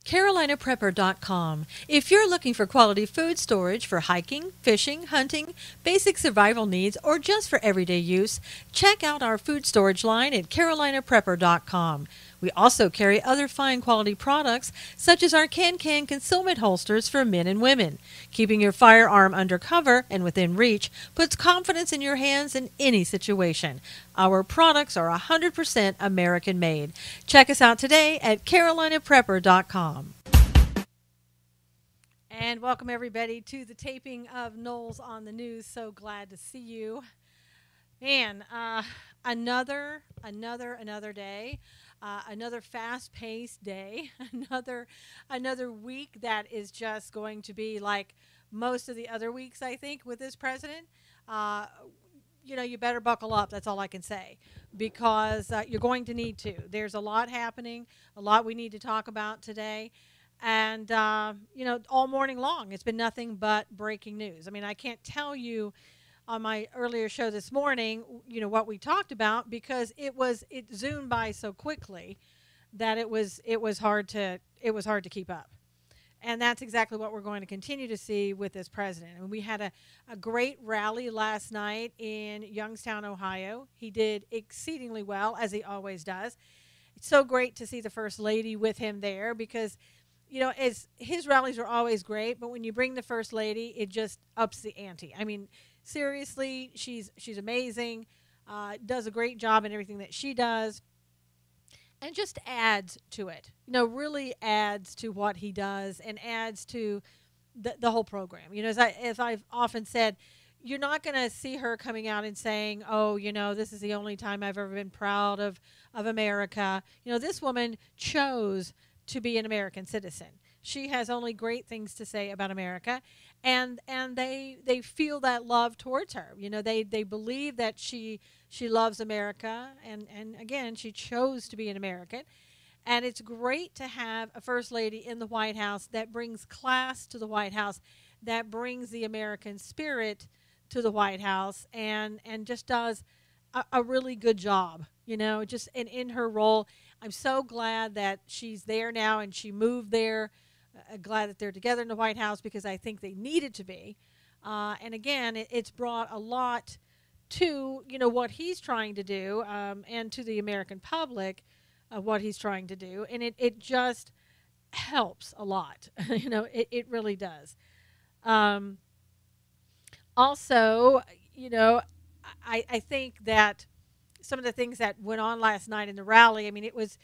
CarolinaPrepper.com. If you're looking for quality food storage for hiking, fishing, hunting, basic survival needs, or just for everyday use, check out our food storage line at CarolinaPrepper.com. We also carry other fine quality products such as our can concealment holsters for men and women. Keeping your firearm under cover and within reach puts confidence in your hands in any situation. Our products are 100% American made. Check us out today at CarolinaPrepper.com. And welcome everybody to the taping of Knowles on the News. So glad to see you. Man, another day. Another fast-paced day, another week that is just going to be like most of the other weeks, I think, with this president. You better buckle up. That's all I can say, because you're going to need to. There's a lot happening, a lot we need to talk about today. And, all morning long, it's been nothing but breaking news. I mean, I can't tell you on my earlier show this morning, what we talked about, because it zoomed by so quickly that it was hard to keep up. And that's exactly what we're going to continue to see with this president. And we had a great rally last night in Youngstown, Ohio. He did exceedingly well, as he always does. It's so great to see the First Lady with him there, because as his rallies are always great, but when you bring the First Lady, it just ups the ante. I mean, seriously, she's amazing, does a great job in everything that she does, and just adds to it. Really adds to what he does and adds to the whole program. As I've often said, you're not going to see her coming out and saying, oh, this is the only time I've ever been proud of America. This woman chose to be an American citizen. She has only great things to say about America, and they feel that love towards her. They believe that she loves America, and again, she chose to be an American. And it's great to have a First Lady in the White House that brings class to the White House, that brings the American spirit to the White House, and just does a really good job, just in her role. I'm so glad that she's there now and she moved there. Glad that they're together in the White House, because I think they needed to be. And again, it's brought a lot to, what he's trying to do, and to the American public, what he's trying to do. And it just helps a lot. It really does. Also, I think that some of the things that went on last night in the rally, I mean, it was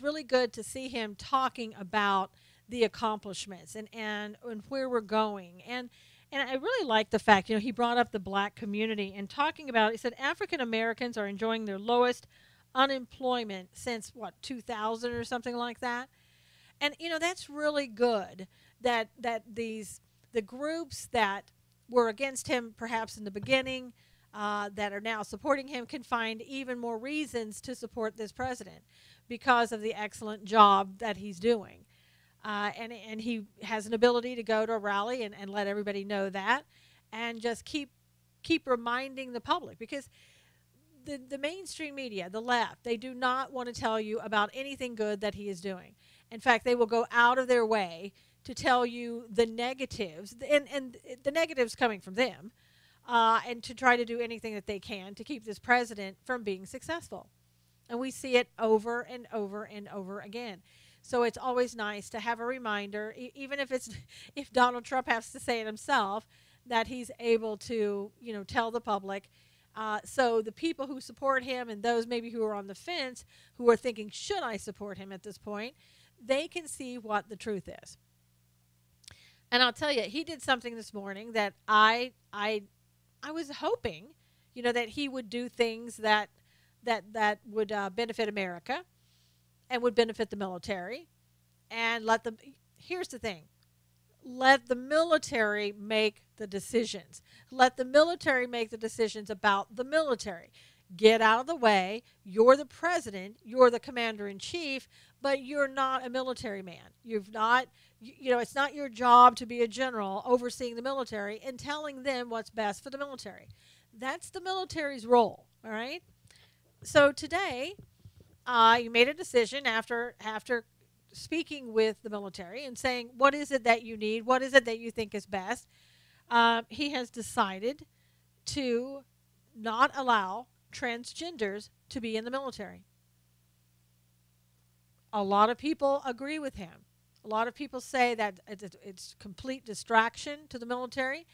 really good to see him talking about the accomplishments and where we're going. And I really like the fact, he brought up the black community and talking about, he said African Americans are enjoying their lowest unemployment since 2000 or something like that. And that's really good that the groups that were against him perhaps in the beginning, that are now supporting him, can find even more reasons to support this president because of the excellent job that he's doing. And he has an ability to go to a rally and let everybody know that, and just keep reminding the public, because the mainstream media, the left, they do not want to tell you about anything good that he is doing. In fact, they will go out of their way to tell you the negatives, and the negatives coming from them, and to try to do anything that they can to keep this president from being successful. And we see it over and over and over again. So it's always nice to have a reminder, even if Donald Trump has to say it himself, that he's able to, tell the public. So the people who support him, and those maybe who are on the fence, who are thinking, should I support him at this point, they can see what the truth is. And I'll tell you, he did something this morning that I was hoping, that he would do things that would benefit America and would benefit the military, and here's the thing, let the military make the decisions. Let the military make the decisions about the military. Get out of the way. You're the president. You're the commander-in-chief, but you're not a military man. It's not your job to be a general overseeing the military and telling them what's best for the military. That's the military's role, all right? So today, you made a decision after speaking with the military and saying, what is it that you need? What is it that you think is best? He has decided to not allow transgenders to be in the military. A lot of people agree with him. A lot of people say that it's complete distraction to the military,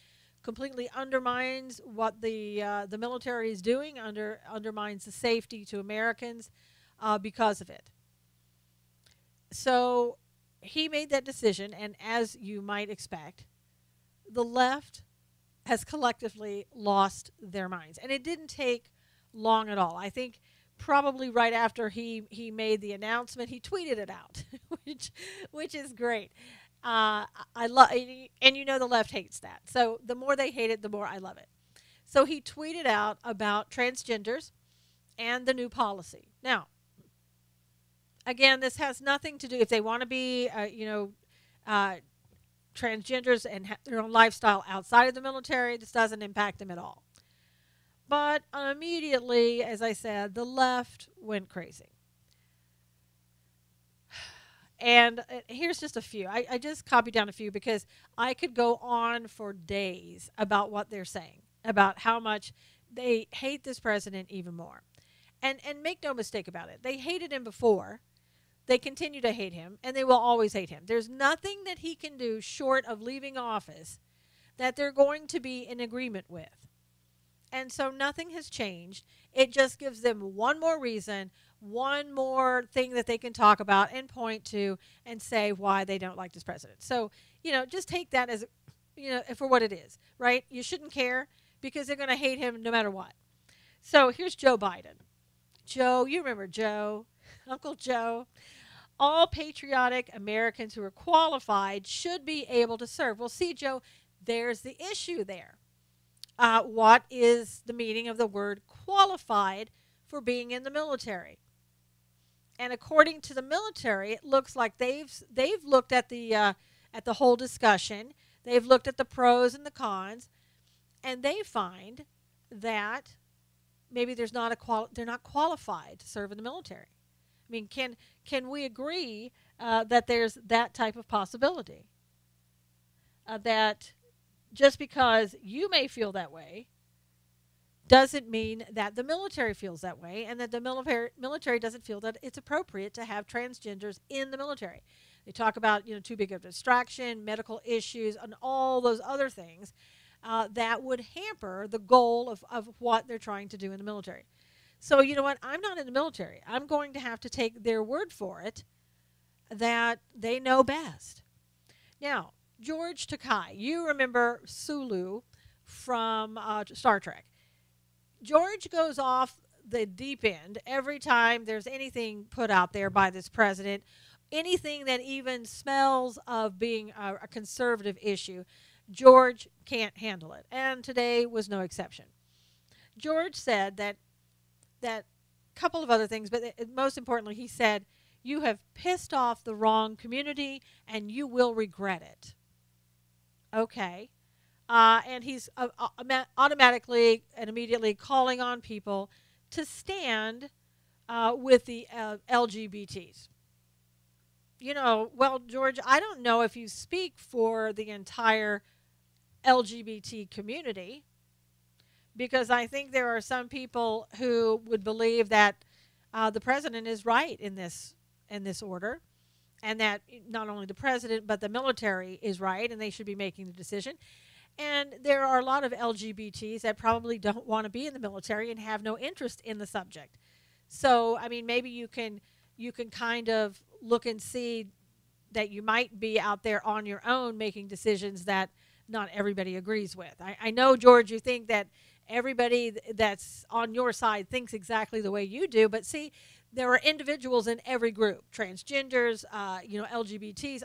completely undermines what the military is doing, undermines the safety to Americans because of it. So he made that decision, and as you might expect, the left has collectively lost their minds. And it didn't take long at all. I think probably right after he made the announcement, he tweeted it out, which is great. I love, and you know the left hates that. So the more they hate it, the more I love it. So he tweeted out about transgenders and the new policy. Now, again, this has nothing to do if they want to be, transgenders and have their own lifestyle outside of the military. This doesn't impact them at all. But immediately, as I said, the left went crazy. And here's just a few. I just copied down a few because I could go on for days about what they're saying, about how much they hate this president even more. And make no mistake about it. They hated him before. They continue to hate him, and they will always hate him. There's nothing that he can do short of leaving office that they're going to be in agreement with. And so nothing has changed. It just gives them one more reason, one more thing that they can talk about and point to and say why they don't like this president. So, just take that as, for what it is, right? You shouldn't care because they're going to hate him no matter what. So here's Joe Biden. Joe, you remember Joe, Uncle Joe. All patriotic Americans who are qualified should be able to serve. Well, see, Joe, there's the issue there. What is the meaning of the word qualified for being in the military? And according to the military, it looks like they've looked at the whole discussion. They've looked at the pros and the cons, and they find that maybe they're not qualified to serve in the military. I mean, can we agree that there's that type of possibility? That just because you may feel that way doesn't mean that the military feels that way, and that the military doesn't feel that it's appropriate to have transgenders in the military. They talk about, too big of a distraction, medical issues, and all those other things that would hamper the goal of what they're trying to do in the military. So you know what? I'm not in the military. I'm going to have to take their word for it that they know best. Now, George Takei, you remember Sulu from Star Trek. George goes off the deep end every time there's anything put out there by this president, anything that even smells of being a conservative issue. George can't handle it, and today was no exception. George said that couple of other things, but most importantly, he said, you have pissed off the wrong community, and you will regret it. Okay. And he's automatically and immediately calling on people to stand with the LGBTs. Well, George, I don't know if you speak for the entire LGBT community, because I think there are some people who would believe that the president is right in this order, and that not only the president but the military is right, and they should be making the decision. And there are a lot of LGBTs that probably don't want to be in the military and have no interest in the subject. So, I mean, maybe you can kind of look and see that you might be out there on your own making decisions that not everybody agrees with. I know, George, you think that everybody that's on your side thinks exactly the way you do, but see, there are individuals in every group, transgenders, LGBTs,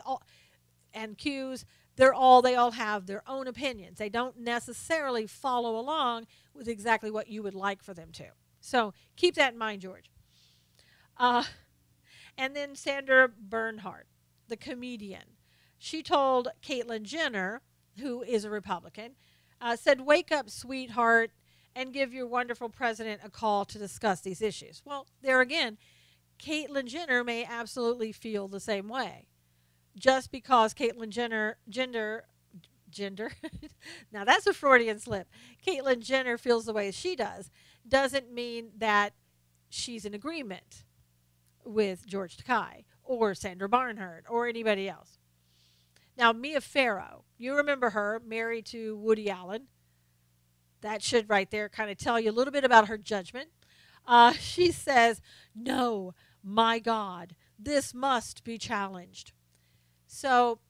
and Qs. They all have their own opinions. They don't necessarily follow along with exactly what you would like for them to. So keep that in mind, George. And then Sandra Bernhardt, the comedian, she told Caitlyn Jenner, who is a Republican, said, "Wake up, sweetheart, and give your wonderful president a call to discuss these issues." Well, there again, Caitlyn Jenner may absolutely feel the same way. Just because Caitlyn Jenner gender now that's a Freudian slip. Caitlyn Jenner feels the way she does doesn't mean that she's in agreement with George Takei or Sandra Barnhart or anybody else. Now Mia Farrow, you remember her, married to Woody Allen. That should right there kind of tell you a little bit about her judgment. She says, "No, my God, this must be challenged." So,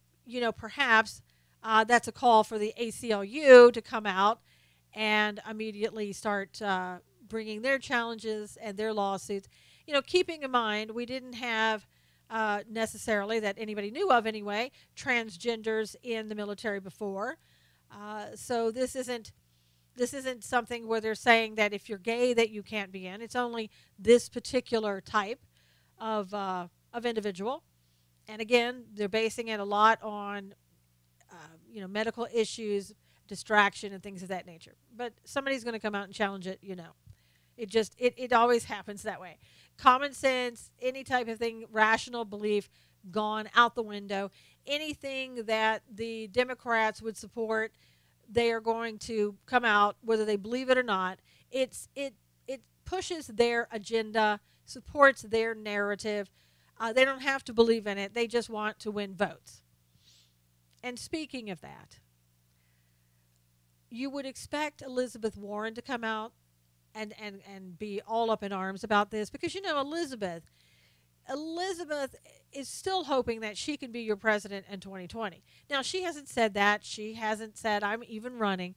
perhaps that's a call for the ACLU to come out and immediately start bringing their challenges and their lawsuits. Keeping in mind, we didn't have necessarily, that anybody knew of anyway, transgenders in the military before. So this isn't something where they're saying that if you're gay that you can't be in. It's only this particular type of individual. And again, they're basing it a lot on, medical issues, distraction, and things of that nature. But somebody's going to come out and challenge it, It always happens that way. Common sense, any type of thing, rational belief, gone out the window. Anything that the Democrats would support, they are going to come out, whether they believe it or not. It pushes their agenda, supports their narrative. They don't have to believe in it. They just want to win votes. And speaking of that, you would expect Elizabeth Warren to come out and be all up in arms about this because, Elizabeth is still hoping that she can be your president in 2020. Now, she hasn't said that. She hasn't said, "I'm even running."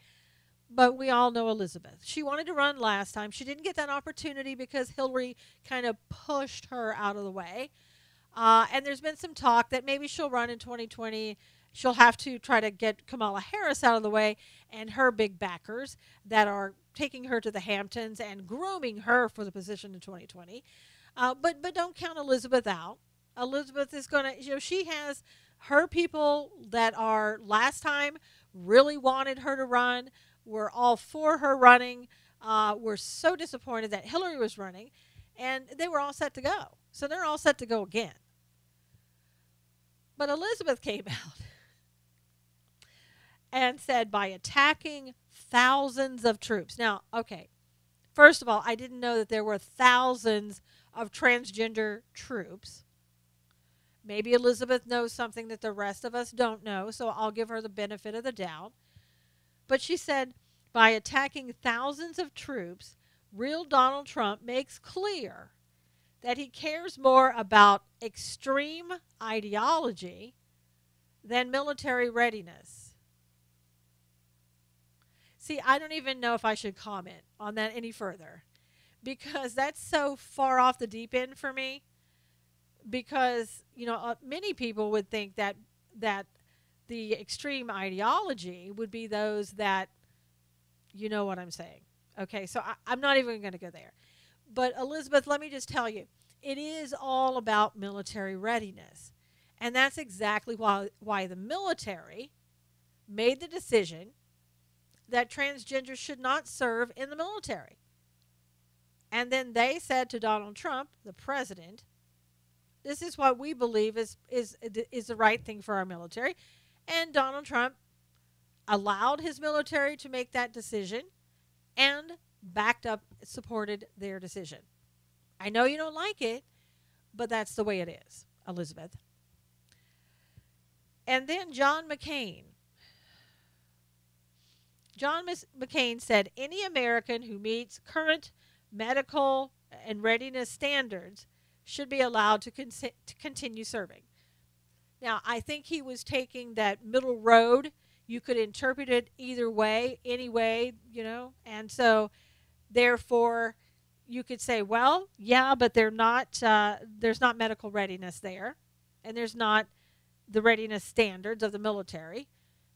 But we all know Elizabeth. She wanted to run last time. She didn't get that opportunity because Hillary kind of pushed her out of the way. And there's been some talk that maybe she'll run in 2020. She'll have to try to get Kamala Harris out of the way and her big backers that are taking her to the Hamptons and grooming her for the position in 2020. But don't count Elizabeth out. Elizabeth is going to, she has her people that are last time really wanted her to run. We're all for her running. We're so disappointed that Hillary was running, and they were all set to go. So they're all set to go again. But Elizabeth came out and said, by attacking thousands of troops. Now, okay, first of all, I didn't know that there were thousands of transgender troops. Maybe Elizabeth knows something that the rest of us don't know, so I'll give her the benefit of the doubt. But she said, by attacking thousands of troops, real Donald Trump makes clear that he cares more about extreme ideology than military readiness. See, I don't even know if I should comment on that any further because that's so far off the deep end for me. Because, many people would think that the extreme ideology would be those that, you know what I'm saying. Okay, so I'm not even going to go there. But Elizabeth, let me just tell you, it is all about military readiness. And that's exactly why the military made the decision that transgenders should not serve in the military. And then they said to Donald Trump, the president, this is what we believe is the right thing for our military. And Donald Trump allowed his military to make that decision and backed up, supported their decision. I know you don't like it, but that's the way it is, Elizabeth. And then John McCain. John McCain said, any American who meets current medical and readiness standards should be allowed to continue serving. Now, I think he was taking that middle road. You could interpret it either way, any way, and so therefore you could say, well, yeah, but there's not medical readiness there, and there's not the readiness standards of the military.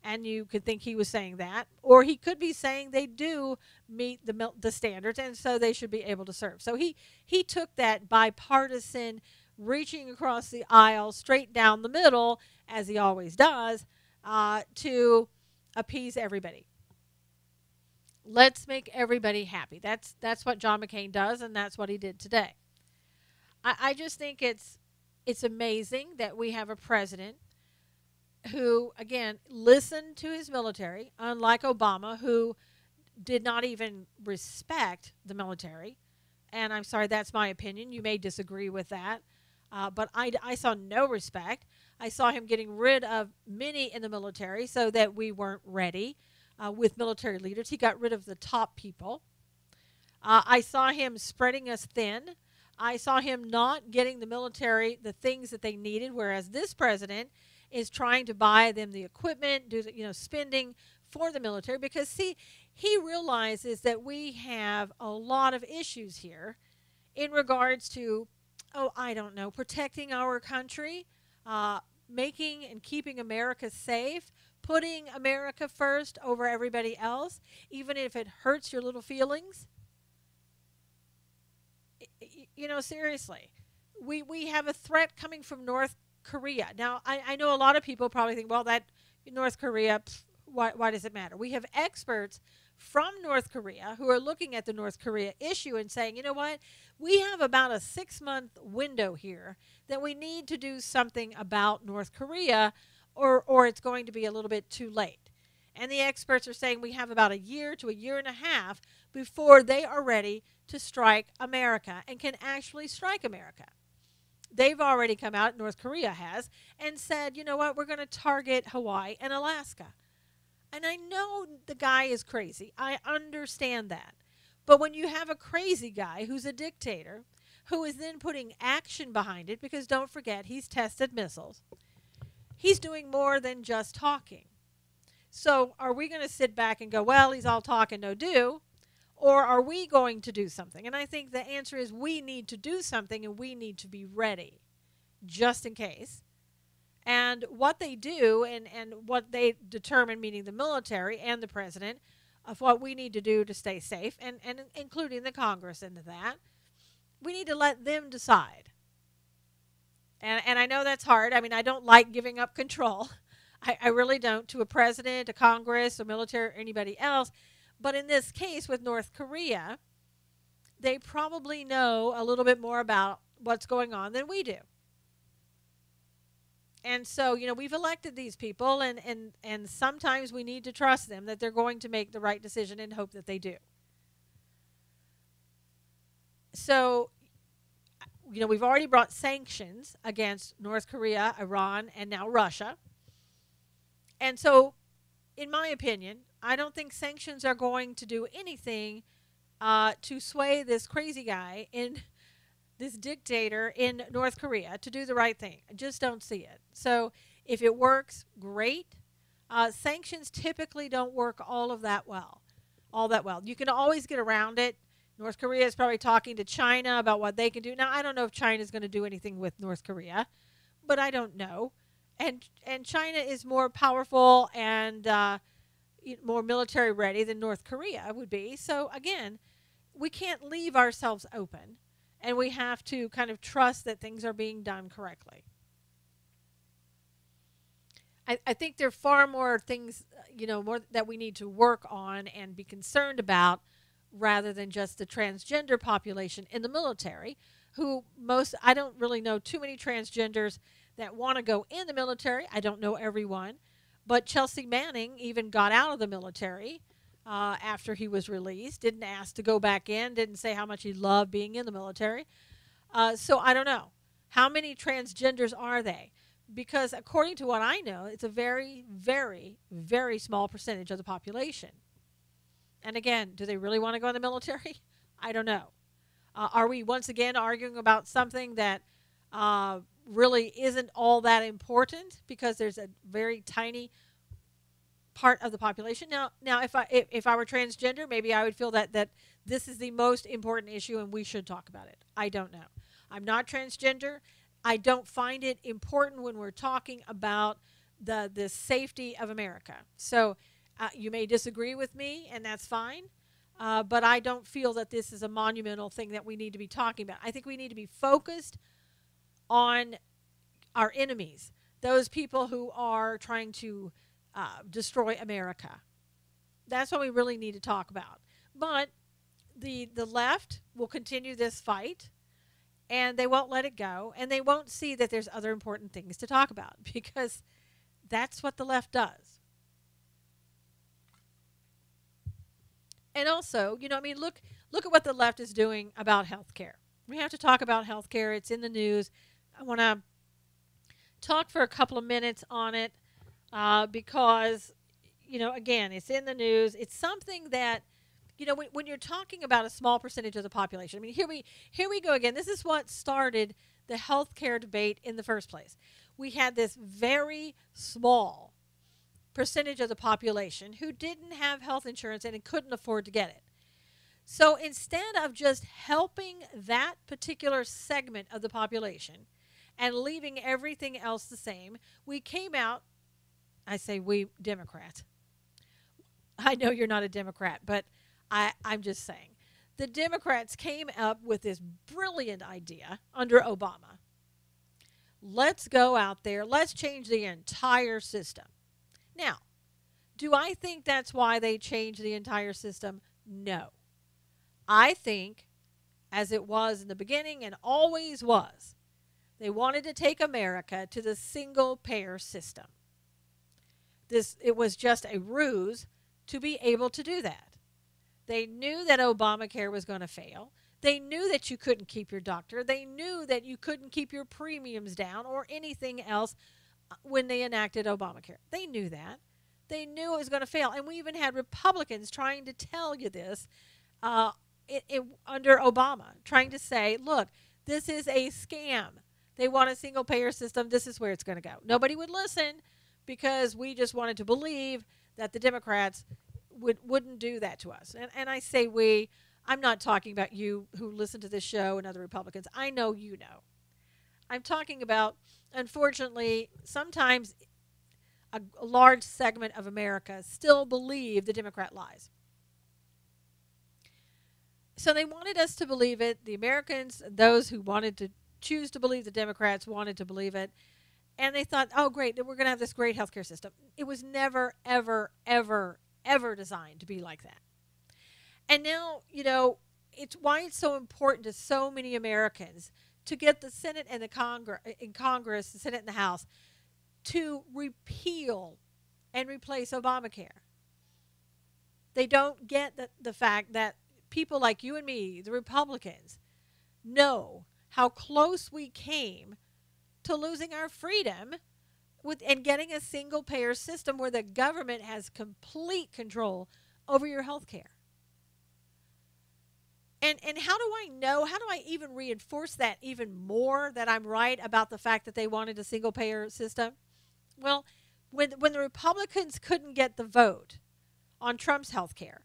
And you could think he was saying that. Or he could be saying they do meet the standards, and so they should be able to serve. So he took that bipartisan, reaching across the aisle, straight down the middle, as he always does, to appease everybody. Let's make everybody happy. That's what John McCain does, and that's what he did today. I just think it's amazing that we have a president who, again, listened to his military, unlike Obama, who did not even respect the military. And I'm sorry, that's my opinion. You may disagree with that. But I saw no respect. I saw him getting rid of many in the military so that we weren't ready with military leaders. He got rid of the top people. I saw him spreading us thin. I saw him not getting the military the things that they needed, whereas this president is trying to buy them the equipment, do spending for the military, because see, he realizes that we have a lot of issues here in regards to, oh, I don't know, protecting our country, making and keeping America safe, putting America first over everybody else, even if it hurts your little feelings. Seriously, we have a threat coming from North Korea. Now, I know a lot of people probably think, well, that North Korea, why does it matter? We have experts from North Korea who are looking at the North Korea issue and saying, you know what, we have about a 6-month window here that we need to do something about North Korea, or it's going to be a little bit too late. And the experts are saying we have about a year to a year and a half before they are ready to strike America and can actually strike America. They've already come out, North Korea has, and said, you know what, we're going to target Hawaii and Alaska. And I know the guy is crazy. I understand that. But when you have a crazy guy who's a dictator, who is then putting action behind it, because don't forget, he's tested missiles, he's doing more than just talking. So are we going to sit back and go, well, he's all talk and no do? Or are we going to do something? And I think the answer is we need to do something, and we need to be ready just in case. And what they do and what they determine, meaning the military and the president, of what we need to do to stay safe, and including the Congress into that, we need to let them decide. And I know that's hard. I mean, I don't like giving up control. I really don't, to a president, a Congress, a military, or anybody else. But in this case with North Korea, they probably know a little bit more about what's going on than we do. And so, we've elected these people, and sometimes we need to trust them that they're going to make the right decision and hope that they do. So, we've already brought sanctions against North Korea, Iran, and now Russia. And so, in my opinion, I don't think sanctions are going to do anything to sway this crazy guy, this dictator in North Korea, to do the right thing. I just don't see it. So if it works, great. Sanctions typically don't work all that well. You can always get around it. North Korea is probably talking to China about what they can do. Now, I don't know if China is going to do anything with North Korea, but I don't know. And China is more powerful and more military ready than North Korea would be. So again, we can't leave ourselves open, and we have to kind of trust that things are being done correctly. I think there are far more things, more that we need to work on and be concerned about, rather than just the transgender population in the military, I don't really know too many transgenders that want to go in the military. I don't know everyone. But Chelsea Manning even got out of the military after he was released, didn't ask to go back in, didn't say how much he loved being in the military. So I don't know. How many transgenders are they? Because according to what I know, it's a very, very, very small percentage of the population. And again, do they really want to go in the military? I don't know. Are we once again arguing about something that really isn't all that important because there's a very tiny part of the population? Now, if I were transgender, maybe I would feel that this is the most important issue and we should talk about it. I don't know. I'm not transgender. I don't find it important when we're talking about the safety of America. So you may disagree with me, and that's fine. But I don't feel that this is a monumental thing that we need to be talking about. I think we need to be focused on our enemies, those people who are trying to destroy America. That's what we really need to talk about. But the left will continue this fight, and they won't let it go, and they won't see that there's other important things to talk about because that's what the left does. And also, look at what the left is doing about healthcare. We have to talk about healthcare. It's in the news. I want to talk for a couple of minutes on it because, again, it's in the news. It's something that, when you're talking about a small percentage of the population. I mean, here we go again. This is what started the healthcare debate in the first place. We had this very small percentage of the population who didn't have health insurance and couldn't afford to get it. So instead of just helping that particular segment of the population and leaving everything else the same, we came out, I say we, Democrats. I know you're not a Democrat, but I'm just saying. The Democrats came up with this brilliant idea under Obama. Let's go out there. Let's change the entire system. Now, do I think that's why they changed the entire system? No. I think, as it was in the beginning and always was, they wanted to take America to the single-payer system. It was just a ruse to be able to do that. They knew that Obamacare was going to fail. They knew that you couldn't keep your doctor. They knew that you couldn't keep your premiums down or anything else when they enacted Obamacare. They knew that. They knew it was going to fail. And we even had Republicans trying to tell you this under Obama, trying to say, look, this is a scam. They want a single-payer system. This is where it's going to go. Nobody would listen because we just wanted to believe that the Democrats wouldn't do that to us. And I say we. I'm not talking about you who listen to this show and other Republicans. I know you know. I'm talking about, unfortunately, sometimes a large segment of America still believe the Democrat lies. So they wanted us to believe it. The Americans, those who wanted to choose to believe the Democrats, wanted to believe it. And they thought, oh, great, we're going to have this great healthcare system. It was never, ever, ever, ever designed to be like that. And now, it's why it's so important to so many Americans to get the Senate and the Congress, the Senate and the House, to repeal and replace Obamacare. They don't get the fact that people like you and me, the Republicans, know how close we came to losing our freedom and getting a single-payer system where the government has complete control over your health care. And how do I know, how do I even reinforce that even more, that I'm right about the fact that they wanted a single-payer system? Well, when the Republicans couldn't get the vote on Trump's health care,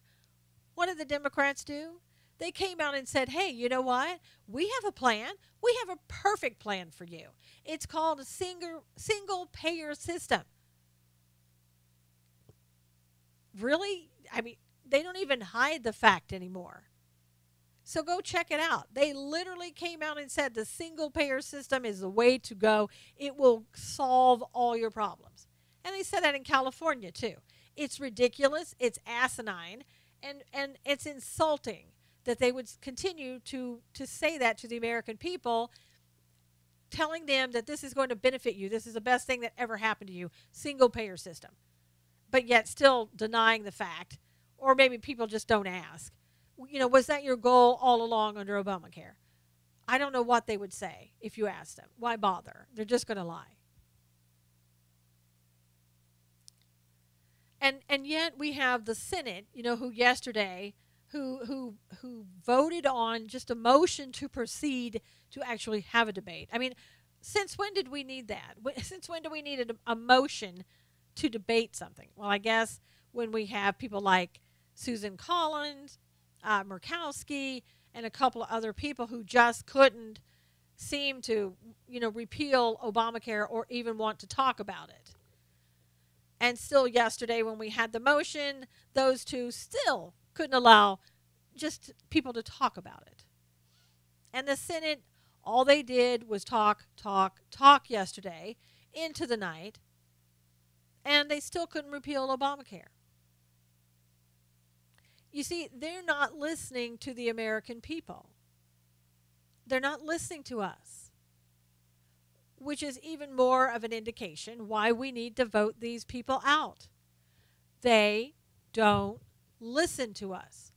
what did the Democrats do? They came out and said, hey, you know what? We have a plan. We have a perfect plan for you. It's called a single-payer system. Really? I mean, they don't even hide the fact anymore. So go check it out. They literally came out and said the single-payer system is the way to go. It will solve all your problems. And they said that in California, too. It's ridiculous. It's asinine. And it's insulting that they would continue to say that to the American people, telling them that this is going to benefit you. This is the best thing that ever happened to you. Single-payer system. But yet still denying the fact. Or maybe people just don't ask. Was that your goal all along under Obamacare? I don't know what they would say if you asked them. Why bother? They're just going to lie. And yet we have the Senate, who yesterday, who voted on just a motion to proceed to actually have a debate. I mean, since when did we need that? Since when do we need a motion to debate something? Well, I guess when we have people like Susan Collins, Murkowski, and a couple of other people who just couldn't seem to, repeal Obamacare or even want to talk about it. And still yesterday when we had the motion, those two still couldn't allow just people to talk about it. And the Senate, all they did was talk yesterday into the night, and they still couldn't repeal Obamacare. You see, they're not listening to the American people. They're not listening to us, which is even more of an indication why we need to vote these people out. They don't listen to us.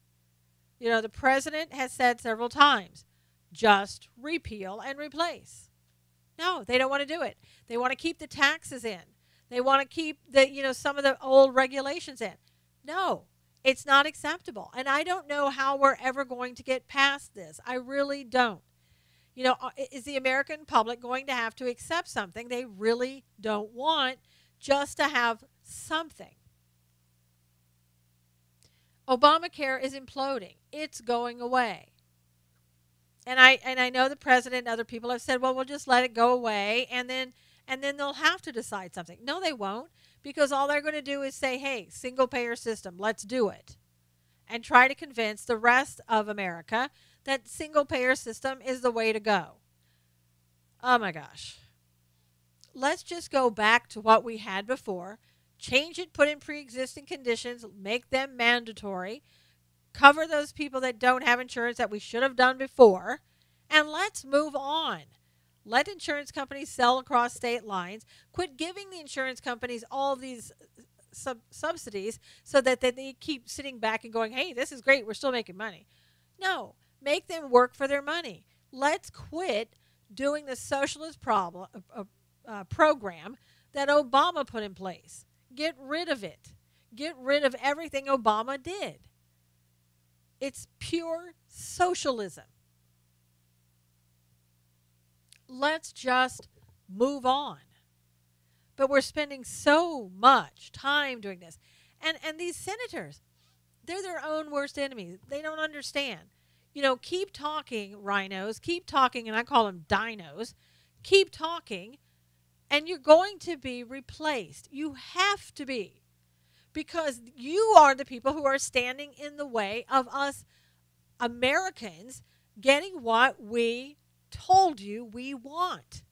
You know, the president has said several times, just repeal and replace. No, they don't want to do it. They want to keep the taxes in. They want to keep some of the old regulations in. No, it's not acceptable. And I don't know how we're ever going to get past this. I really don't. Is the American public going to have to accept something they really don't want just to have something? Obamacare is imploding. It's going away. And I know the president and other people have said, well, we'll just let it go away and then they'll have to decide something. No, they won't, because all they're going to do is say, hey, single payer system, let's do it. And try to convince the rest of America that single payer system is the way to go. Oh my gosh. Let's just go back to what we had before. Change it, put in pre-existing conditions, make them mandatory, cover those people that don't have insurance that we should have done before, and let's move on. Let insurance companies sell across state lines. Quit giving the insurance companies all these subsidies so that they keep sitting back and going, hey, this is great, we're still making money. No, make them work for their money. Let's quit doing the socialist program that Obama put in place. Get rid of it. Get rid of everything Obama did. It's pure socialism. Let's just move on. But we're spending so much time doing this. And these senators, they're their own worst enemies. They don't understand. Keep talking, rhinos. Keep talking, and I call them dinos. Keep talking, and you're going to be replaced. You have to be. Because you are the people who are standing in the way of us Americans getting what we told you we want.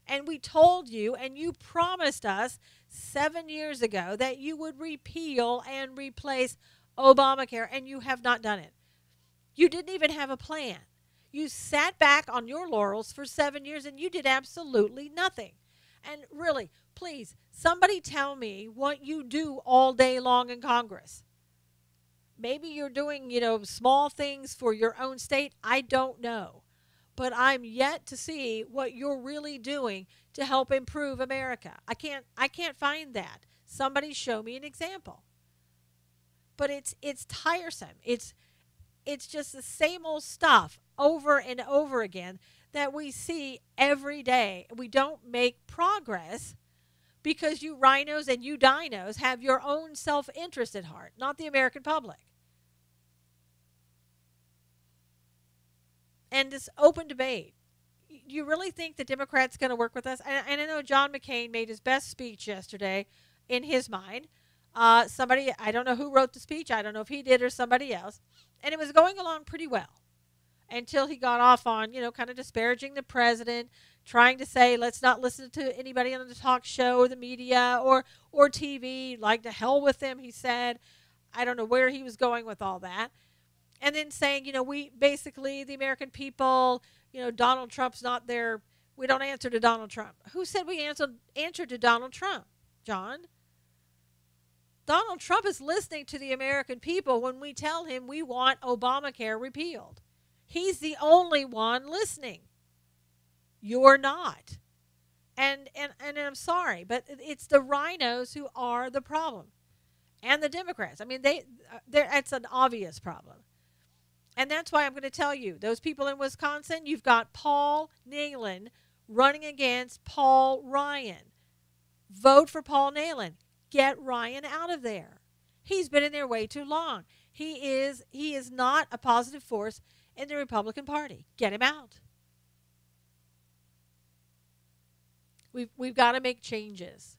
And we told you, and you promised us 7 years ago that you would repeal and replace Obamacare, and you have not done it. You didn't even have a plan. You sat back on your laurels for 7 years, and you did absolutely nothing. And really, please, somebody tell me what you do all day long in Congress. Maybe you're doing, small things for your own state. I don't know. But I'm yet to see what you're really doing to help improve America. I can't find that. Somebody show me an example. But it's tiresome. It's just the same old stuff over and over again that we see every day. We don't make progress because you rhinos and you dinos have your own self-interest at heart, not the American public. And this open debate, you really think the Democrats going to work with us? And I know John McCain made his best speech yesterday in his mind. Somebody, I don't know who wrote the speech. I don't know if he did or somebody else. And it was going along pretty well until he got off on, kind of disparaging the president, trying to say, let's not listen to anybody on the talk show or the media or TV. Like, to hell with them, he said. I don't know where he was going with all that. And then saying, we basically, the American people, Donald Trump's not there. We don't answer to Donald Trump. Who said we answer to Donald Trump, John? Donald Trump is listening to the American people when we tell him we want Obamacare repealed. He's the only one listening. You're not. And I'm sorry, but it's the rhinos who are the problem. And the Democrats. I mean, it's an obvious problem. And that's why I'm going to tell you, those people in Wisconsin, you've got Paul Nehlen running against Paul Ryan. Vote for Paul Nehlen. Get Ryan out of there. He's been in there way too long. He is not a positive force in the Republican Party. Get him out. We've got to make changes.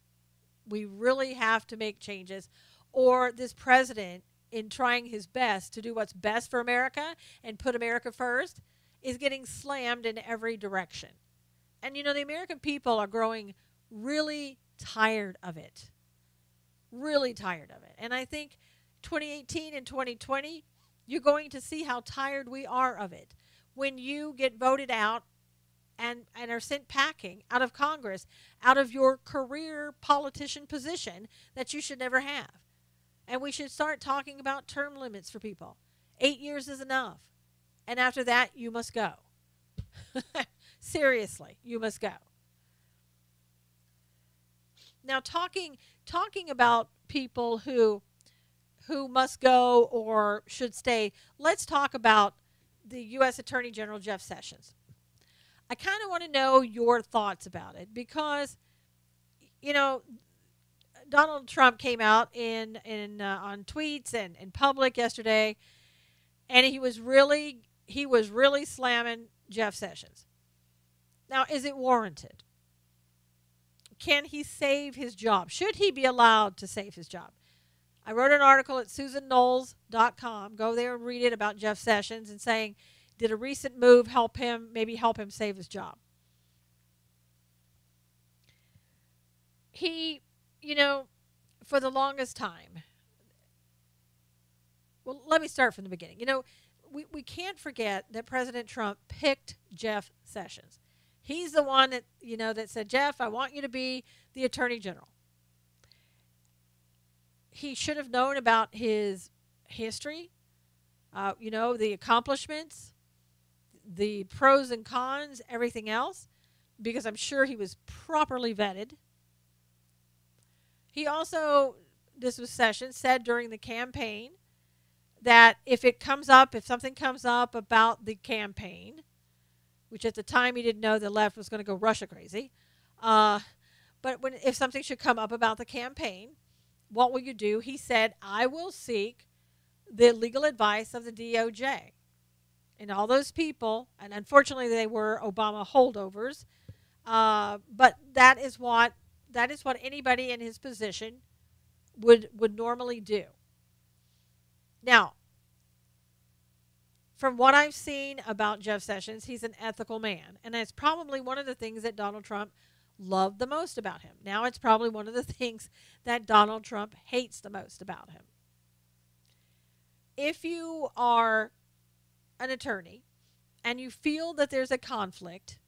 We really have to make changes, or this president, in trying his best to do what's best for America and put America first, is getting slammed in every direction. And the American people are growing really tired of it. Really tired of it. And I think 2018 and 2020, you're going to see how tired we are of it. when you get voted out and are sent packing out of Congress, out of your career politician position that you should never have. And we should start talking about term limits for people. 8 years is enough. And after that, you must go. Seriously, you must go. Now, talking about people who must go or should stay, let's talk about the U.S. Attorney General Jeff Sessions. I kind of want to know your thoughts about it because, you know, Donald Trump came out on tweets and in public yesterday, and he was really slamming Jeff Sessions. Now, is it warranted? Can he save his job? Should he be allowed to save his job? I wrote an article at SusanKnowles.com. Go there and read it about Jeff Sessions and saying, did a recent move help him save his job? He, for the longest time, well, let me start from the beginning. We can't forget that President Trump picked Jeff Sessions. He's the one that, that said, Jeff, I want you to be the Attorney General. He should have known about his history, the accomplishments, the pros and cons, everything else, because I'm sure he was properly vetted. He also, this was Sessions, said during the campaign that if something comes up about the campaign, which at the time he didn't know the left was going to go Russia crazy, but if something should come up about the campaign, what will you do? He said, I will seek the legal advice of the DOJ. And all those people, and unfortunately they were Obama holdovers, but that is what anybody in his position would normally do. Now, from what I've seen about Jeff Sessions, he's an ethical man, and that's probably one of the things that Donald Trump loved the most about him. Now it's probably one of the things that Donald Trump hates the most about him. If you are an attorney and you feel that there's a conflict,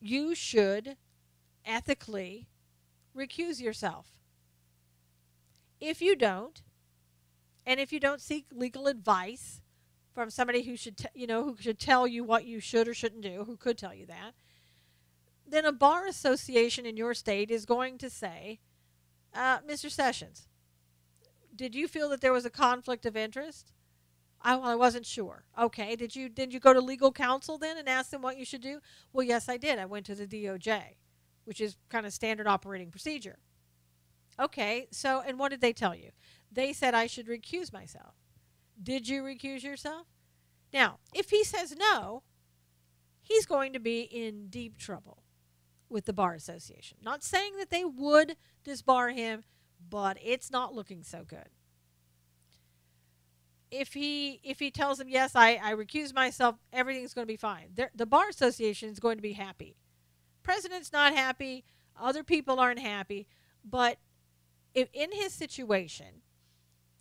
you should ethically recuse yourself. If you don't, and if you don't seek legal advice from somebody who should tell you what you should or shouldn't do, who could tell you that, then a bar association in your state is going to say, Mr. Sessions, did you feel that there was a conflict of interest? I wasn't sure. Okay, did you go to legal counsel then and ask them what you should do? Well, yes, I did. I went to the DOJ, which is kind of standard operating procedure. Okay, so, and what did they tell you? They said I should recuse myself. Did you recuse yourself? Now, if he says no, he's going to be in deep trouble with the Bar Association. Not saying that they would disbar him, but it's not looking so good. If he tells them, yes, I recuse myself, everything's going to be fine. The Bar Association is going to be happy. President's not happy. Other people aren't happy. But if in his situation,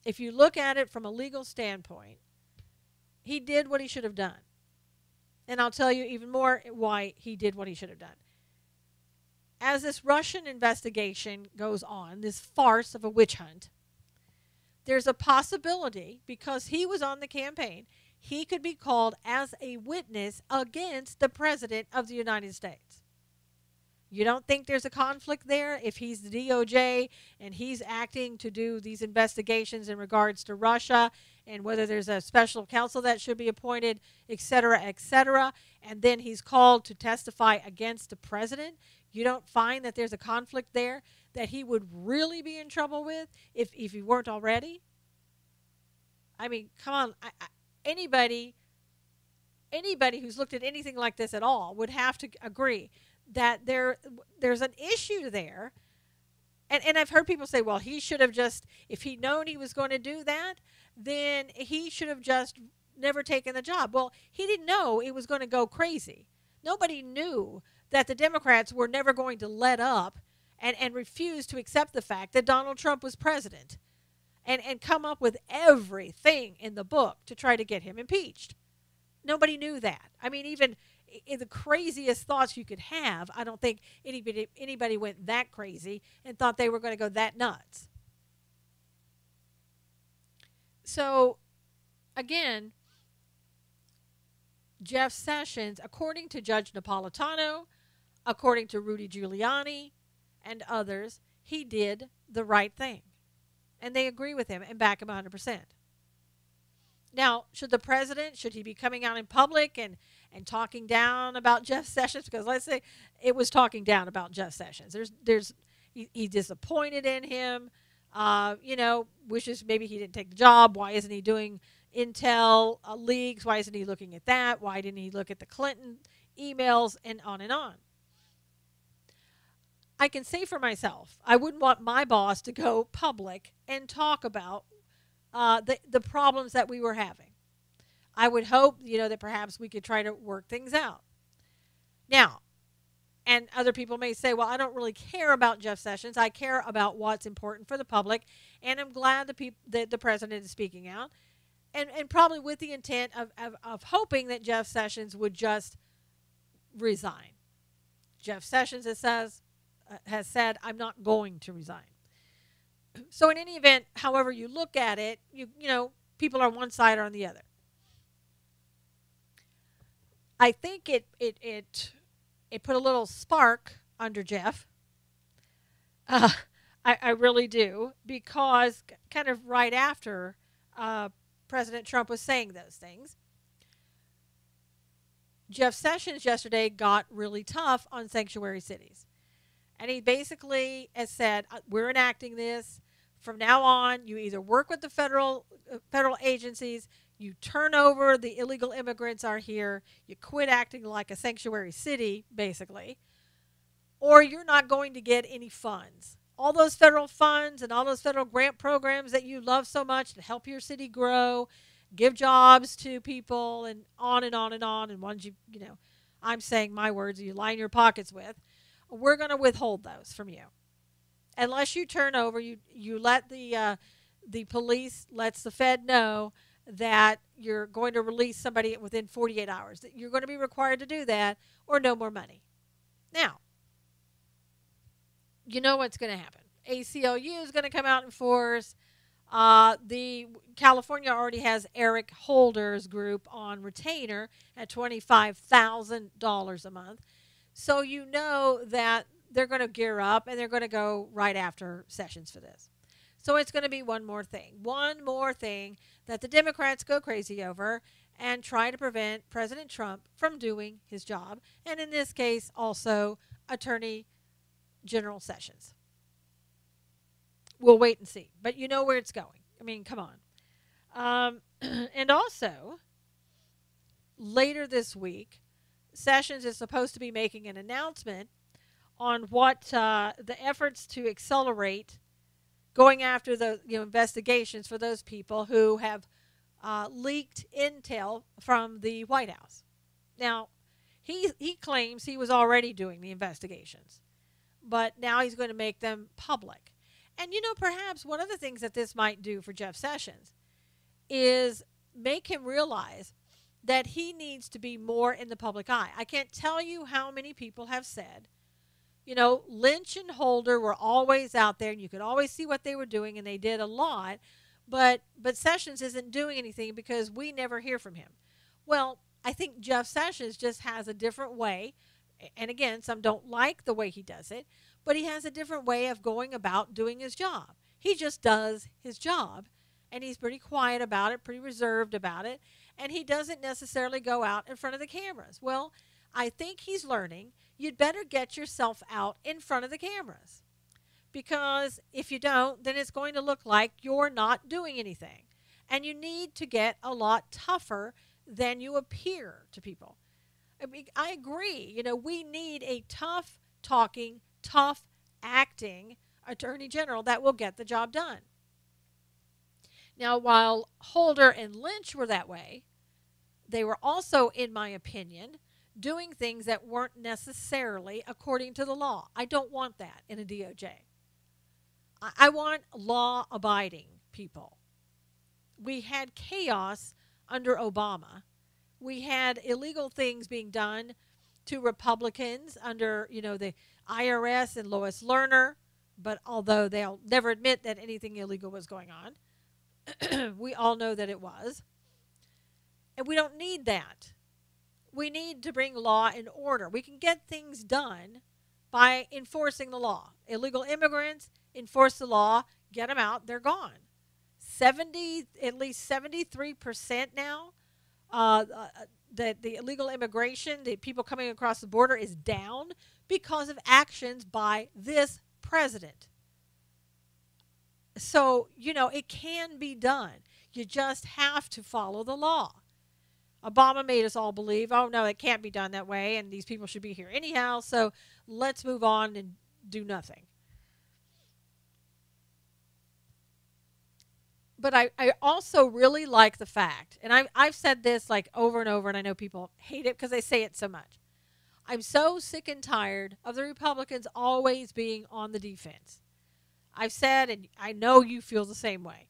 if you look at it from a legal standpoint, he did what he should have done. And I'll tell you even more why he did what he should have done. As this Russian investigation goes on, this farce of a witch hunt, there's a possibility, because he was on the campaign, he could be called as a witness against the President of the United States. You don't think there's a conflict there if he's the DOJ and he's acting to do these investigations in regards to Russia and whether there's a special counsel that should be appointed, et cetera, and then he's called to testify against the president? You don't find that there's a conflict there that he would really be in trouble with if he weren't already? I mean, come on. Anybody who's looked at anything like this at all would have to agree that there's an issue there. And I've heard people say, well, he should have just, if he'd known he was going to do that, then he should have just never taken the job. Well, he didn't know it was going to go crazy. Nobody knew that the Democrats were never going to let up and refuse to accept the fact that Donald Trump was president and come up with everything in the book to try to get him impeached. Nobody knew that. I mean, even in the craziest thoughts you could have, I don't think anybody went that crazy and thought they were going to go that nuts. So, again, Jeff Sessions, according to Judge Napolitano, according to Rudy Giuliani and others, he did the right thing. And they agree with him and back him 100%. Now, should the president, should he be coming out in public and talking down about Jeff Sessions? Because let's say it was talking down about Jeff Sessions. He's disappointed in him. Wishes maybe he didn't take the job. Why isn't he doing intel leaks? Why isn't he looking at that? Why didn't he look at the Clinton emails? And on and on. I can say for myself, I wouldn't want my boss to go public and talk about the problems that we were having. I would hope, that perhaps we could try to work things out. Now, and other people may say, well, I don't really care about Jeff Sessions. I care about what's important for the public, and I'm glad that the president is speaking out, and probably with the intent of hoping that Jeff Sessions would just resign. Jeff Sessions has said, I'm not going to resign. So in any event, however you look at it, people are on one side or on the other. I think it put a little spark under Jeff. I really do, because kind of right after President Trump was saying those things, Jeff Sessions yesterday got really tough on sanctuary cities. And he basically has said, we're enacting this. From now on, you either work with the federal agencies, you turn over the illegal immigrants are here, you quit acting like a sanctuary city, basically, or you're not going to get any funds. All those federal funds and all those federal grant programs that you love so much to help your city grow, give jobs to people, and on and on and on, and ones I'm saying my words, you line your pockets with, we're going to withhold those from you. Unless you turn over, you let the police, lets the Fed know that you're going to release somebody within 48 hours. That you're going to be required to do that, or no more money. Now, you know what's going to happen. ACLU is going to come out in force. The California already has Eric Holder's group on retainer at $25,000 a month. So you know that they're going to gear up and they're going to go right after Sessions for this. So it's going to be one more thing that the Democrats go crazy over and try to prevent President Trump from doing his job. And in this case, also Attorney General Sessions. We'll wait and see. But you know where it's going. I mean, come on. And also, later this week, Sessions is supposed to be making an announcement on what the efforts to accelerate going after the investigations for those people who have leaked intel from the White House. Now, he claims he was already doing the investigations, but now he's going to make them public. And perhaps one of the things that this might do for Jeff Sessions is make him realize that he needs to be more in the public eye. I can't tell you how many people have said, Lynch and Holder were always out there, and you could always see what they were doing, and they did a lot, but Sessions isn't doing anything because we never hear from him. Well, I think Jeff Sessions just has a different way, and again, some don't like the way he does it, but he has a different way of going about doing his job. He just does his job, and he's pretty quiet about it, pretty reserved about it, and he doesn't necessarily go out in front of the cameras. Well, I think he's learning you'd better get yourself out in front of the cameras, because if you don't, then it's going to look like you're not doing anything, and you need to get a lot tougher than you appear to people. I mean, I agree. We need a tough talking, tough acting attorney general that will get the job done. Now, while Holder and Lynch were that way, they were also, in my opinion, doing things that weren't necessarily according to the law. I don't want that in a DOJ. I want law-abiding people. We had chaos under Obama We had illegal things being done to Republicans under, the IRS and Lois Lerner, but although they'll never admit that anything illegal was going on, we all know that it was. And we don't need that. We need to bring law and order. We can get things done by enforcing the law. Illegal immigrants, enforce the law, get them out, they're gone. At least 73% now, that the illegal immigration, the people coming across the border, is down because of actions by this president. So, it can be done. You just have to follow the law. Obama made us all believe, oh, no, it can't be done that way, and these people should be here anyhow, so let's move on and do nothing. But I also really like the fact, and I've said this like over and over, and I know people hate it because they say it so much. I'm so sick and tired of the Republicans always being on the defense. I've said, and I know you feel the same way,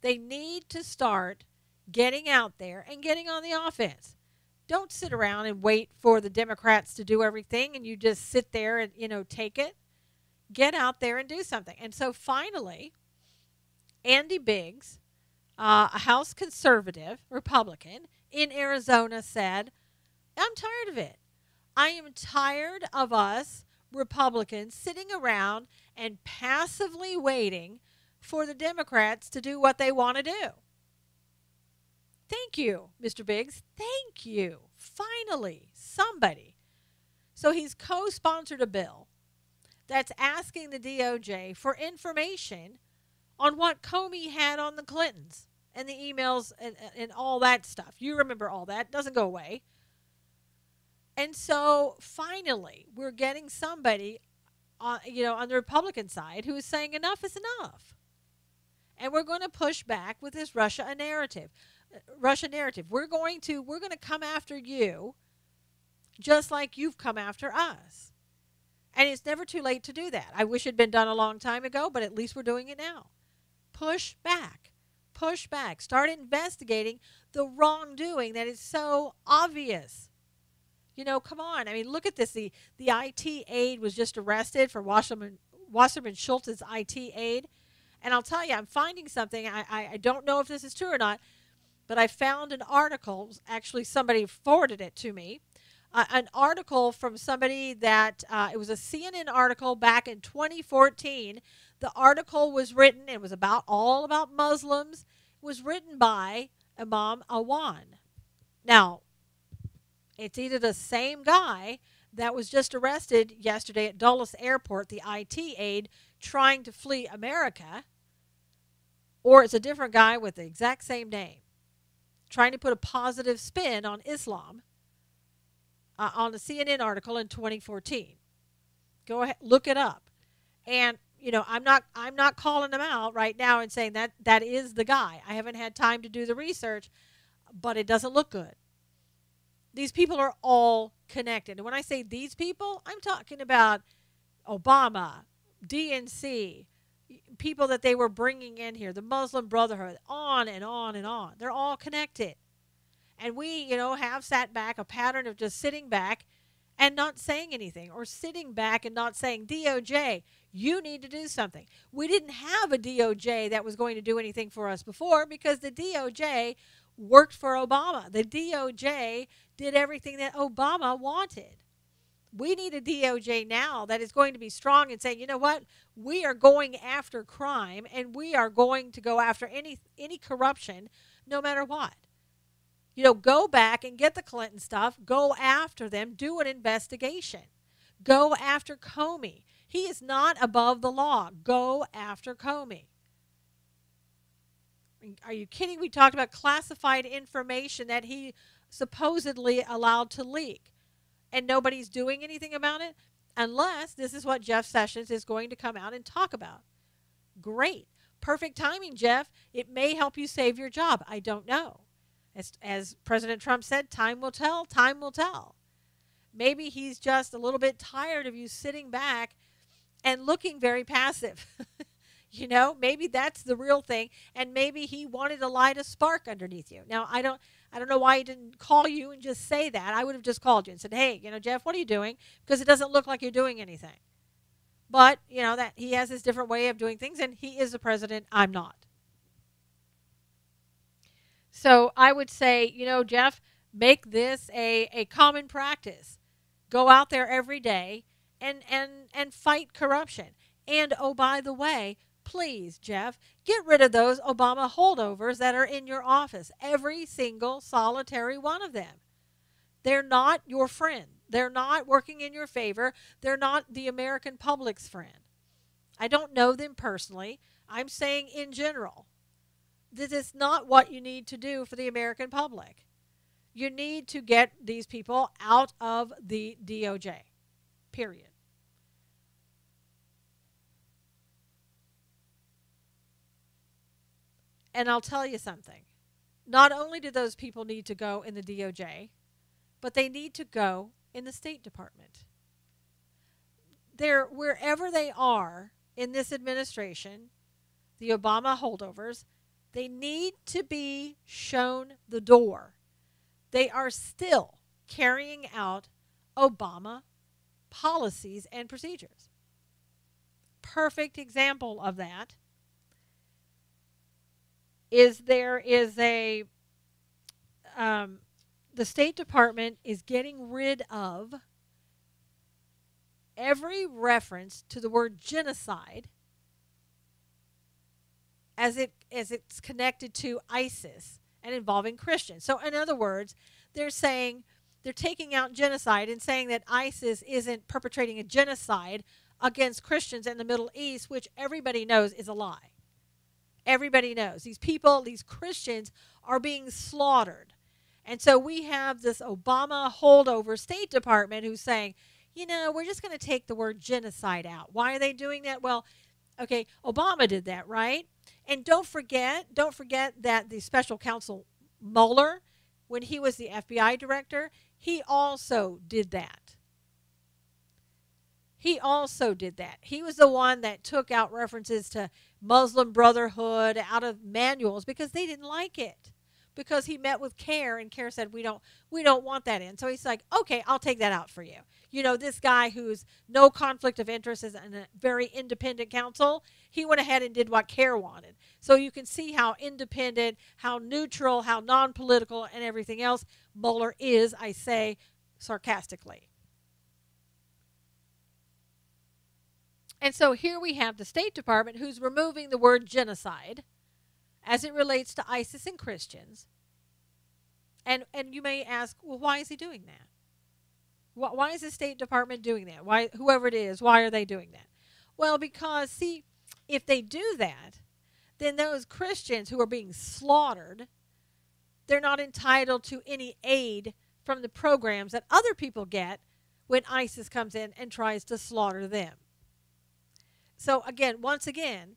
they need to start getting out there and getting on the offense. Don't sit around and wait for the Democrats to do everything and you just sit there and, take it. Get out there and do something. And so finally, Andy Biggs, a House conservative Republican in Arizona, said, I'm tired of it. I am tired of us Republicans sitting around and passively waiting for the Democrats to do what they want to do. Thank you, Mr. Biggs. Thank you. Finally, somebody. So he's co-sponsored a bill that's asking the DOJ for information on what Comey had on the Clintons and the emails and all that stuff. You remember all that. Doesn't go away. And so finally, we're getting somebody on the Republican side who is saying enough is enough. And we're going to push back with this Russia narrative. We're going to come after you just like you've come after us. And it's never too late to do that. I wish it had been done a long time ago, but at least we're doing it now. Push back. Push back. Start investigating the wrongdoing that is so obvious. Come on. I mean, look at this. The IT aide was just arrested for Wasserman Schultz's IT aide. And I'll tell you, I'm finding something. I don't know if this is true or not, but I found an article. Actually, somebody forwarded it to me. An article from somebody that, it was a CNN article back in 2014. The article was written, it was all about Muslims. It was written by Imam Awan. Now, it's either the same guy that was just arrested yesterday at Dulles Airport, the IT aide, trying to flee America, or it's a different guy with the exact same name, trying to put a positive spin on Islam on a CNN article in 2014. Go ahead, look it up. And, I'm not calling him out right now and saying that is the guy. I haven't had time to do the research, but it doesn't look good. These people are all connected. And when I say these people, I'm talking about Obama, DNC, people that they were bringing in here, the Muslim Brotherhood, on and on and on. They're all connected. And we, have sat back, a pattern of just sitting back and not saying anything, or sitting back and not saying, DOJ, you need to do something. We didn't have a DOJ that was going to do anything for us before because the DOJ worked for Obama. The DOJ did everything that Obama wanted. We need a DOJ now that is going to be strong and saying, you know what, we are going after crime and we are going to go after any corruption no matter what. Go back and get the Clinton stuff, go after them, do an investigation. Go after Comey. He is not above the law. Go after Comey. Are you kidding? We talked about classified information that he supposedly allowed to leak. And nobody's doing anything about it unless this is what Jeff Sessions is going to come out and talk about. Great. Perfect timing, Jeff. It may help you save your job. I don't know. As President Trump said, time will tell, time will tell. Maybe he's just a little bit tired of you sitting back and looking very passive. Maybe that's the real thing, and maybe he wanted to light a spark underneath you. Now, I I don't know why he didn't call you and just say that. I would have just called you and said, hey, Jeff, what are you doing? Because it doesn't look like you're doing anything. But, that he has his different way of doing things, and he is the president. I'm not. So I would say, Jeff, make this a common practice. Go out there every day and fight corruption. And, oh, by the way, please, Jeff, get rid of those Obama holdovers that are in your office. Every single solitary one of them. They're not your friend. They're not working in your favor. They're not the American public's friend. I don't know them personally. I'm saying in general. This is not what you need to do for the American public. You need to get these people out of the DOJ. Period. And I'll tell you something. Not only do those people need to go in the DOJ, but they need to go in the State Department. Wherever they are in this administration, the Obama holdovers, they need to be shown the door. They are still carrying out Obama policies and procedures. Perfect example of that is the State Department is getting rid of every reference to the word genocide as it's connected to ISIS and involving Christians. So in other words, they're taking out genocide and saying that ISIS isn't perpetrating a genocide against Christians in the Middle East, which everybody knows is a lie. Everybody knows. These people, these Christians, are being slaughtered. And so we have this Obama holdover State Department who's saying, we're just going to take the word genocide out. Why are they doing that? Well, okay, Obama did that, right? And don't forget that the special counsel Mueller, when he was the FBI director, he also did that. He was the one that took out references to Muslim Brotherhood out of manuals because they didn't like it. Because he met with CARE and CARE said, we don't want that in. So he's like, okay, I'll take that out for you. This guy who's no conflict of interest is a very independent counsel. He went ahead and did what CARE wanted. So you can see how independent, how neutral, how non-political, and everything else Mueller is, I say sarcastically. And so here we have the State Department who's removing the word genocide as it relates to ISIS and Christians. And you may ask, well, why is he doing that? Why is the State Department doing that? Why, whoever it is, why are they doing that? Well, because, see, if they do that, then those Christians who are being slaughtered, they're not entitled to any aid from the programs that other people get when ISIS comes in and tries to slaughter them. So, once again,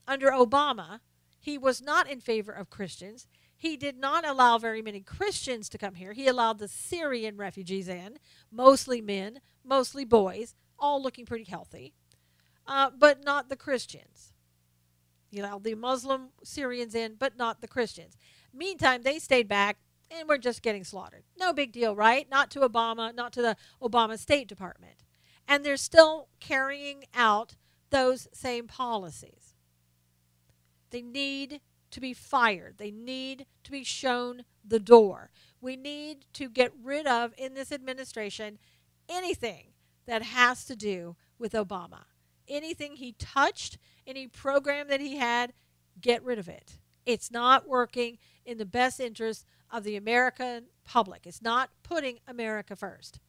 under Obama, he was not in favor of Christians. He did not allow very many Christians to come here. He allowed the Syrian refugees in, mostly men, mostly boys, all looking pretty healthy, but not the Christians. He allowed the Muslim Syrians in, but not the Christians. Meantime, they stayed back, and we're just getting slaughtered. No big deal, right? Not to Obama, not to the Obama State Department. And they're still carrying out those same policies. They need to be fired. They need to be shown the door. We need to get rid of, in this administration, anything that has to do with Obama. Anything he touched, any program that he had, get rid of it. It's not working in the best interest of the American public. It's not putting America first.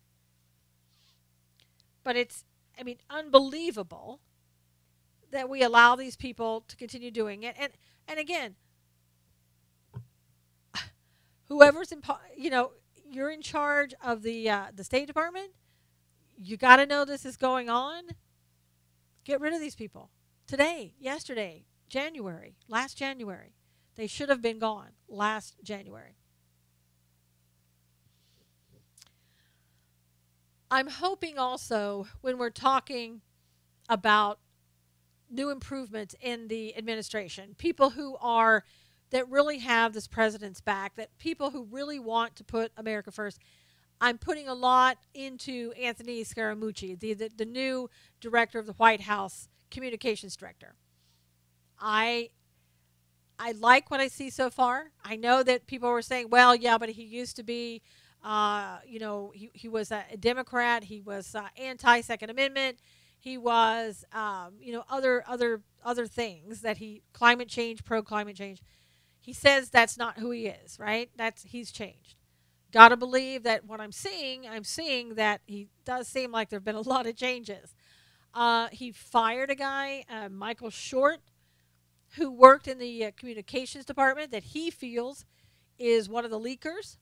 But it's, unbelievable that we allow these people to continue doing it. And again, whoever's you're in charge of the State Department. You got to know this is going on. Get rid of these people today, yesterday, January, last January. They should have been gone last January. I'm hoping also when we're talking about new improvements in the administration, people who are that really have this president's back, that people who really want to put America first. I'm putting a lot into Anthony Scaramucci, the new director of the White House, communications director. I I like what I see so far. I know that people were saying, well, yeah, but he used to be, he was a Democrat. He was anti-Second Amendment. He was, other things that climate change, pro-climate change. He says that's not who he is, right? He's changed. Got to believe that what I'm seeing that he does seem like there have been a lot of changes. He fired a guy, Michael Short, who worked in the communications department that he feels is one of the leakers.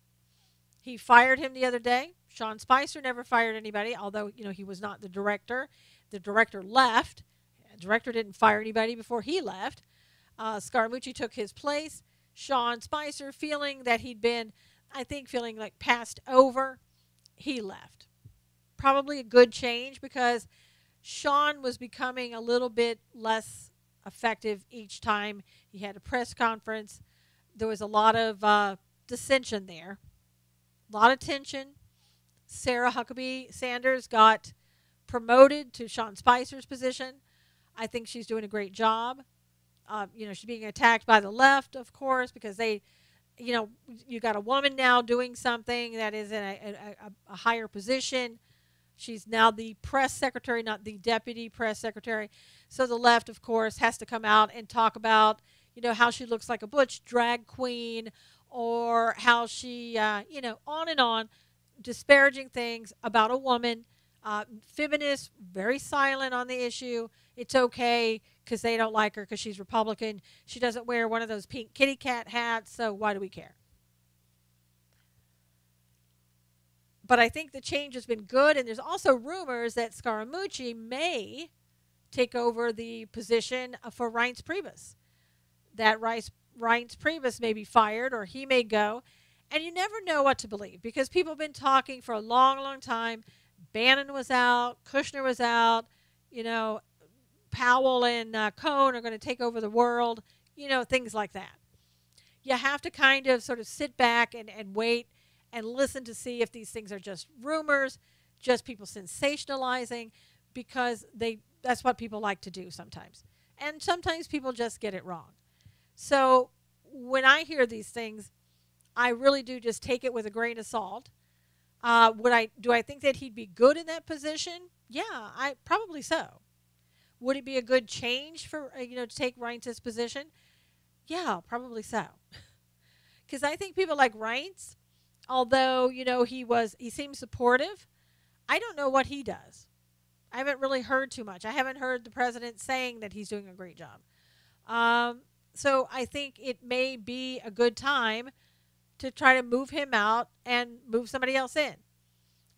He fired him the other day. Sean Spicer never fired anybody, although he was not the director. The director left. The director didn't fire anybody before he left. Scaramucci took his place. Sean Spicer, feeling that he'd been, feeling like passed over, he left. Probably a good change because Sean was becoming a little bit less effective each time he had a press conference. There was a lot of dissension there, a lot of tension. Sarah Huckabee Sanders got promoted to Sean Spicer's position. I think she's doing a great job. She's being attacked by the left, of course, because you got a woman now doing something that is in a higher position. She's now the press secretary, not the deputy press secretary. So the left, of course, has to come out and talk about, how she looks like a butch drag queen, or how she, on and on, disparaging things about a woman. Feminists, very silent on the issue. It's okay because they don't like her because she's Republican. She doesn't wear one of those pink kitty cat hats, so why do we care? But I think the change has been good, and there's also rumors that Scaramucci may take over the position for Reince Priebus. That Reince Priebus may be fired, or he may go, and you never know what to believe because people have been talking for a long, long time. Bannon was out, Kushner was out, Powell and Cohn are going to take over the world, things like that. You have to kind of sort of sit back and wait and listen to see if these things are just rumors, just people sensationalizing, because that's what people like to do sometimes. And sometimes people just get it wrong. So when I hear these things, I really do just take it with a grain of salt. Do I think that he'd be good in that position? Yeah, I probably so. Would it be a good change for to take Reince's position? Yeah, probably so. Because I think people like Reince, although he seems supportive, I don't know what he does. I haven't really heard too much. I haven't heard the president saying that he's doing a great job. So I think it may be a good time to try to move him out and move somebody else in.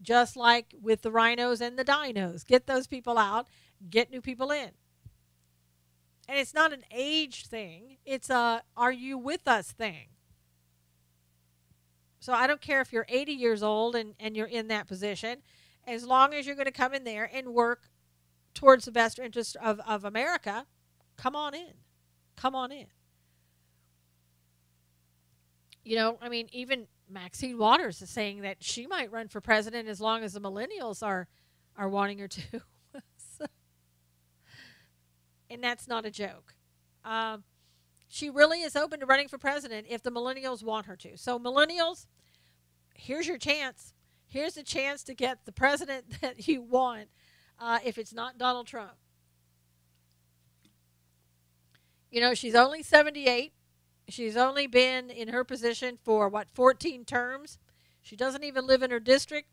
Just like with the rhinos and the dinos. Get those people out, get new people in. And it's not an age thing. It's a are you with us thing. So I don't care if you're 80 years old and you're in that position. As long as you're going to come in there and work towards the best interest of America, come on in. Come on in. Even Maxine Waters is saying that she might run for president as long as the millennials are wanting her to. And that's not a joke. She really is open to running for president if the millennials want her to. So millennials, here's your chance. Here's the chance to get the president that you want if it's not Donald Trump. She's only 78. She's only been in her position for, 14 terms. She doesn't even live in her district.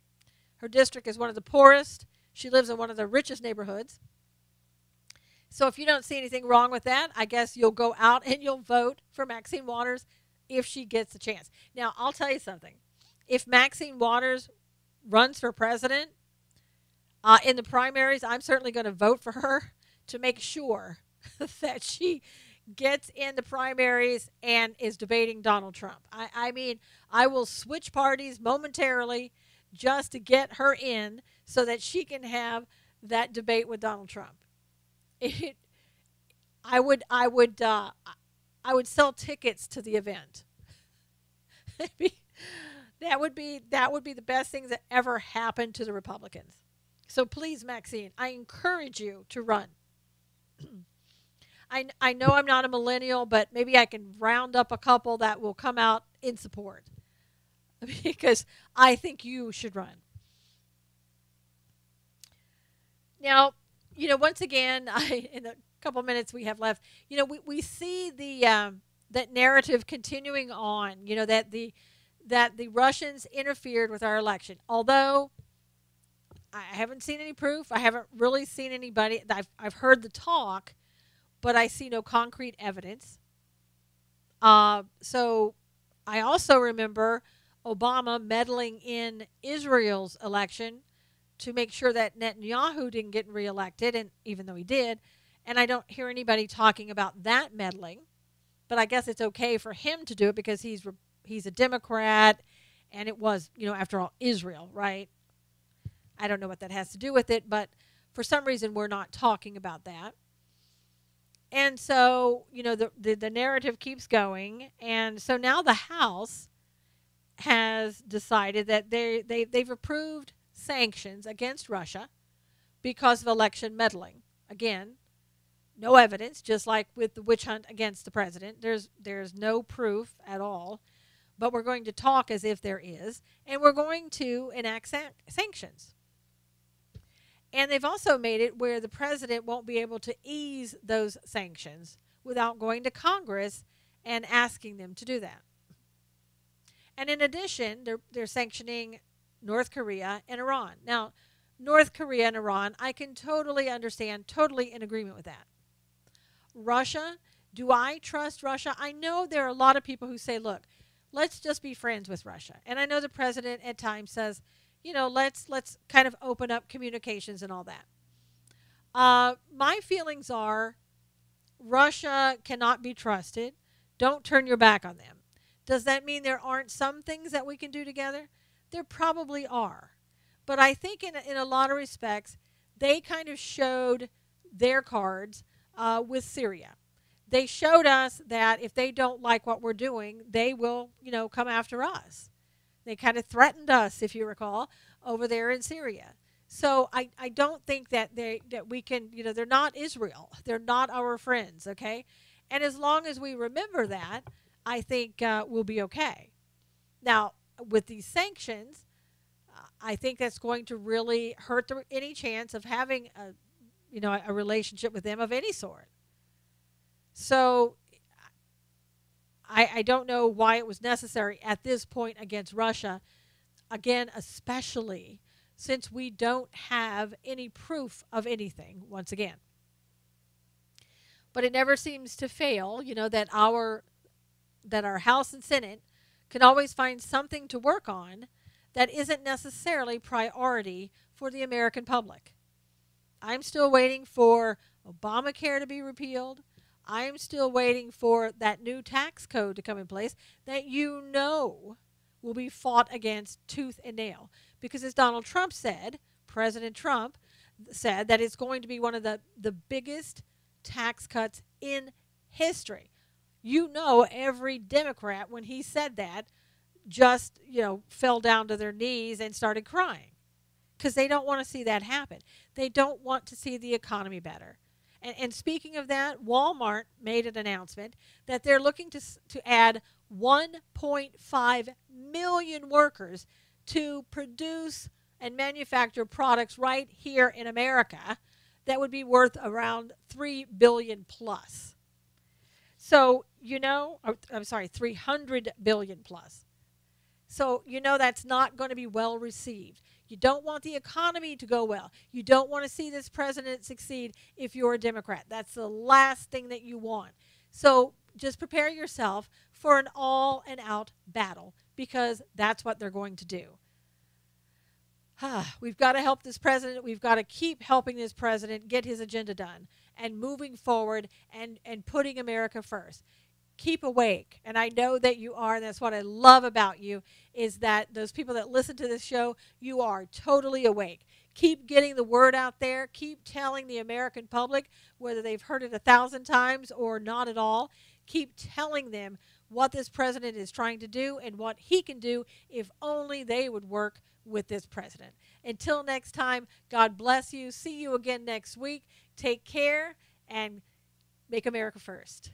Her district is one of the poorest. She lives in one of the richest neighborhoods. So if you don't see anything wrong with that, I guess you'll go out and you'll vote for Maxine Waters if she gets a chance. Now, I'll tell you something. If Maxine Waters runs for president in the primaries, I'm certainly going to vote for her to make sure that she gets in the primaries and is debating Donald Trump. I will switch parties momentarily just to get her in so that she can have that debate with Donald Trump. I would sell tickets to the event. That would be the best thing that ever happened to the Republicans. So please, Maxine, I encourage you to run. I know I'm not a millennial, but maybe I can round up a couple that will come out in support because I think you should run. Now, once again, in the couple minutes we have left, we see that narrative continuing on. That the Russians interfered with our election, although I haven't seen any proof. I haven't really seen anybody. I've heard the talk, but I see no concrete evidence. So I also remember Obama meddling in Israel's election to make sure that Netanyahu didn't get reelected, and even though he did, and I don't hear anybody talking about that meddling, but I guess it's okay for him to do it because he's a Democrat, and it was, after all, Israel, right? I don't know what that has to do with it, but for some reason we're not talking about that. And so, the narrative keeps going, and so now the House has decided that they've approved sanctions against Russia because of election meddling. Again, no evidence, just like with the witch hunt against the president. There's no proof at all, but we're going to talk as if there is, and we're going to enact sanctions. And they've also made it where the president won't be able to ease those sanctions without going to Congress and asking them to do that. And in addition, they're sanctioning North Korea and Iran. Now, North Korea and Iran, I can totally understand, totally in agreement with that. Russia, do I trust Russia? I know there are a lot of people who say, look, let's just be friends with Russia. And I know the president at times says, let's kind of open up communications and all that. My feelings are Russia cannot be trusted. Don't turn your back on them. Does that mean there aren't some things that we can do together? There probably are. But I think in a lot of respects, they kind of showed their cards with Syria. They showed us that if they don't like what we're doing, they will, come after us. They kind of threatened us, if you recall, over there in Syria. So I don't think that we can, they're not Israel. They're not our friends, okay? And as long as we remember that, I think we'll be okay. Now, with these sanctions, I think that's going to really hurt any chance of having a relationship with them of any sort. So I don't know why it was necessary at this point against Russia, again, especially since we don't have any proof of anything, once again. But it never seems to fail, that our House and Senate can always find something to work on that isn't necessarily priority for the American public. I'm still waiting for Obamacare to be repealed. I'm still waiting for that new tax code to come in place that will be fought against tooth and nail. Because as Donald Trump said, President Trump said that it's going to be one of the biggest tax cuts in history. Every Democrat, when he said that, just, fell down to their knees and started crying because they don't want to see that happen. They don't want to see the economy better. And speaking of that, Walmart made an announcement that they're looking to add 1.5 million workers to produce and manufacture products right here in America that would be worth around $3 billion plus. So, 300 billion plus. So, that's not going to be well received. You don't want the economy to go well. You don't want to see this president succeed if you're a Democrat. That's the last thing that you want. So just prepare yourself for an all and out battle because that's what they're going to do. We've got to help this president. We've got to keep helping this president get his agenda done and moving forward and putting America first. Keep awake. And I know that you are. And that's what I love about you is that those people that listen to this show, you are totally awake. Keep getting the word out there. Keep telling the American public, whether they've heard it 1,000 times or not at all. keep telling them what this president is trying to do and what he can do if only they would work with this president. Until next time, God bless you. See you again next week. Take care and make America first.